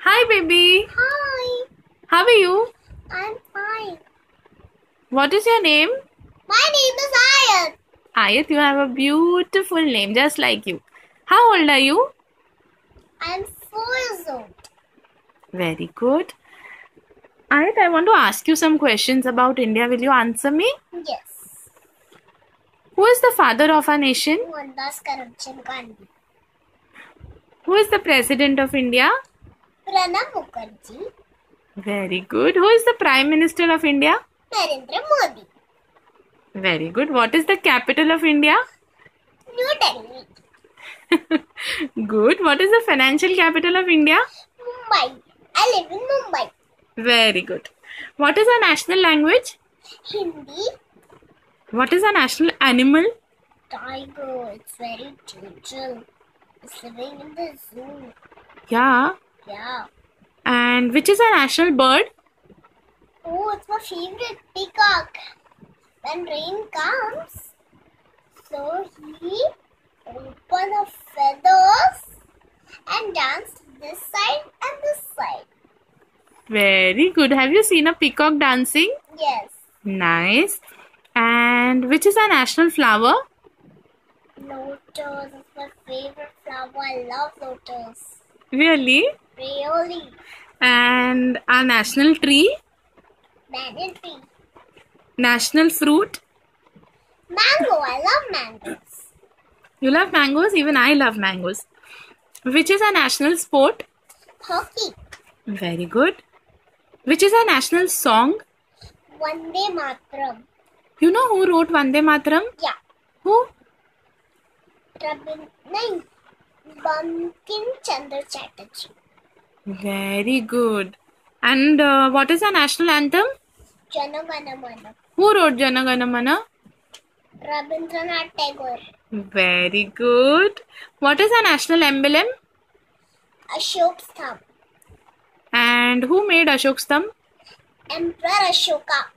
Hi, baby. Hi, How are you? I'm fine. What is your name? My name is Ayat. Ayat, you have a beautiful name, just like you. How old are you? I'm 4 years old. Very good. Ayat, I want to ask you some questions about India. Will you answer me? Yes. Who is the father of our nation? Mohandas Karamchand Gandhi. Who is the president of India? Pranab Mukherjee. Very good. Who is the prime minister of India? Narendra Modi. Very good. What is the capital of India? New Delhi. Good. What is the financial capital of India? Mumbai. I live in Mumbai. Very good. What is our national language? Hindi. What is our national animal? Tiger. It's very gentle. It's living in the zoo. Yeah. Yeah. And which is our national bird? Oh, it's my favorite peacock. When rain comes, so he open the feathers and dance this side and this side. Very good. Have you seen a peacock dancing? Yes. Nice. And which is our national flower? Lotus is my favorite flower. I love lotus. Really? Really. And our national tree? Banyan tree. National fruit? Mango. I love mangoes. You love mangoes? Even I love mangoes. Which is our national sport? Hockey. Very good. Which is our national song? Vande Mataram. You know who wrote Vande Mataram? Yeah. Who? Bankim Chandra Chatterjee. Very good. And what is our national anthem? Jana Gana Mana. Who wrote Jana Gana Mana? Rabindranath Tagore. Very good. What is our national emblem? Ashok Stham. And who made Ashok Stamp? Emperor Ashoka.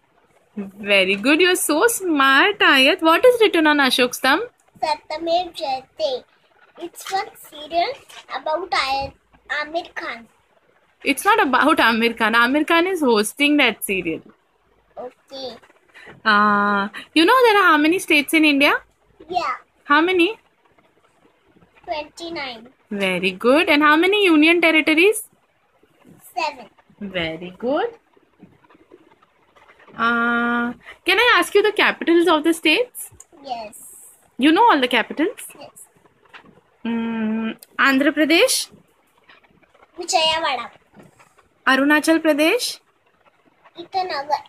Very good. You're so smart, Ayat. What is written on Ashok Stamp? Satyamev Jayate. It's one serial about Amir Khan. It's not about Amir Khan. Amir Khan is hosting that serial. Okay. You know there are how many states in India? Yeah. How many? 29. Very good. And how many union territories? 7. Very good. Can I ask you the capitals of the states? Yes. You know all the capitals? Yes. Andhra Pradesh, Vijayawada. Arunachal Pradesh, Itanagar.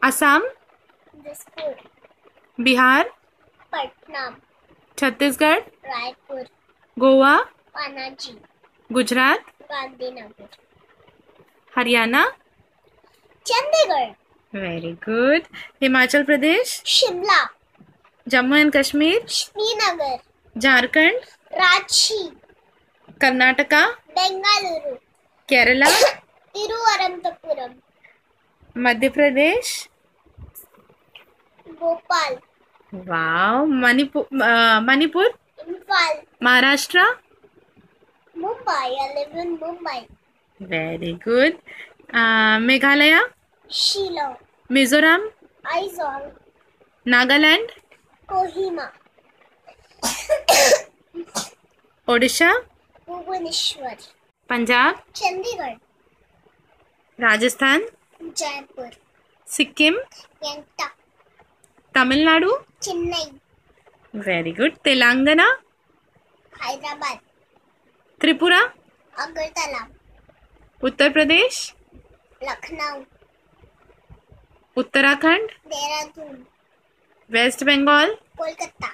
Assam, Dispur. Bihar, Patna. Chhattisgarh, Raipur. Goa, Panaji. Gujarat, Gandhinagar. Haryana. Chandigarh. Very good. Himachal Pradesh, Shimla. Jammu and Kashmir, Srinagar. Jharkhand, Ranchi. Karnataka, Bengaluru. Kerala, Tiruvaramanthapuram. Madhya Pradesh. Bhopal. Wow. Manipur, Imphal. Maharashtra. Mumbai. I live in Mumbai. Very good. Meghalaya, Shillong. Mizoram, Aizawl. Nagaland, Kohima. Odisha, Bhubaneswar. Punjab, Chandigarh. Rajasthan, Jaipur. Sikkim, Gangtok. Tamil Nadu. Chennai. Very good. Telangana, Hyderabad. Tripura, Agartala. Uttar Pradesh, Lucknow. Uttarakhand, Dehradun. West Bengal. Kolkata.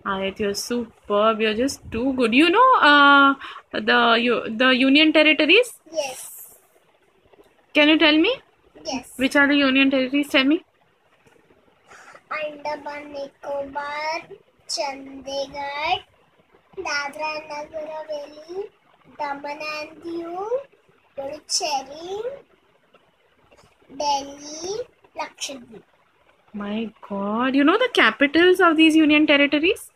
Ayat, you're superb. You're just too good. You know the union territories? Yes. Can you tell me? Yes. Which are the union territories? Tell me. Andaman Nicobar. Chandigarh. Dadra and Nagar Haveli. Daman and Diu. Puducherry. Delhi. Lakshadweep. My God. You know the capitals of these union territories?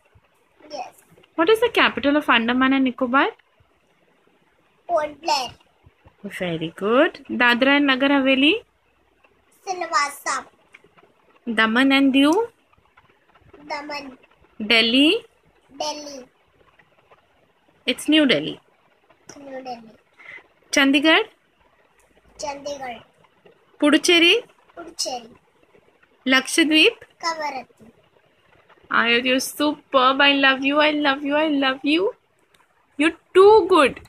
Yes. What is the capital of Andaman and Nicobar? Port Blair. Very good. Dadra and Nagar Haveli? Silvassa. Daman and Diu? Daman. Delhi? Delhi. It's New Delhi. New Delhi. Chandigarh? Chandigarh. Puducherry? Puducherry. Lakshadweep? Kavaratti. Ayodhya, you're superb. I love you. I love you. I love you. You're too good.